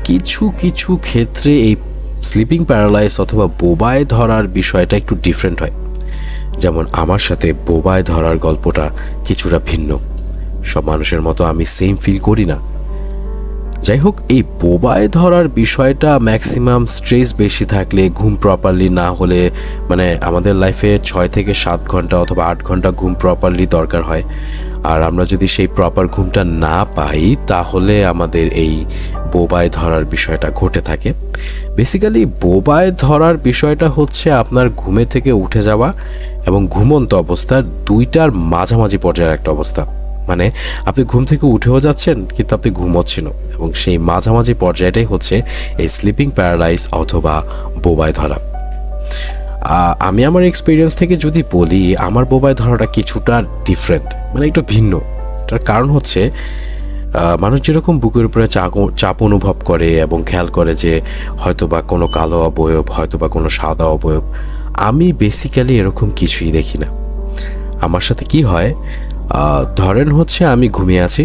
কিছু কিছু ক্ষেত্রে এই স্লিপিং প্যারালাইস অথবা বোবায় ধরার বিষয়টা একটু ডিফারেন্ট হয়। যেমন আমার সাথে বোবায় ধরার গল্পটা কিছুটা ভিন্ন। সব মানুষের মতো আমি সেম ফিল করি না। যাই হোক, এই বোবায় ধরার বিষয়টা ম্যাক্সিমাম স্ট্রেস বেশি থাকলে, ঘুম প্রপারলি না হলে, মানে আমাদের লাইফে 6 থেকে 7 ঘন্টা অথবা 8 ঘন্টা ঘুম প্রপারলি দরকার হয়। আর আমরা যদি সেই প্রপার ঘুমটা না পাই তাহলে আমাদের এই বোবায় ধরার বিষয়টা ঘটে থাকে। বেসিক্যালি বোবায় ধরার বিষয়টা হচ্ছে আপনার ঘুমে থেকে উঠে যাওয়া এবং ঘুমন্ত অবস্থার দুইটার মাঝামাঝি পর্যায়ের একটা অবস্থা। মানে আপনি ঘুম থেকে উঠেও যাচ্ছেন কিন্তু আপনি ঘুমোচ্ছেনও, এবং সেই মাঝামাঝি পর্যায়টাই হচ্ছে এই স্লিপিং প্যারালাইজ অথবা বোবায় ধরা। আমি আমার এক্সপিরিয়েন্স থেকে যদি বলি, আমার বোবায় ধরাটা কিছুটা ডিফারেন্ট, মানে একটু ভিন্ন। তার কারণ হচ্ছে মানুষ যেরকম বুকের উপরে চাপ অনুভব করে এবং খেয়াল করে যে হয়তোবা কোনো কালো অবয়ব, হয়তোবা কোনো সাদা অবয়ব, আমি বেসিক্যালি এরকম কিছুই দেখি না। আমার সাথে কি হয়, ধরেন হচ্ছে আমি ঘুমিয়ে আছি,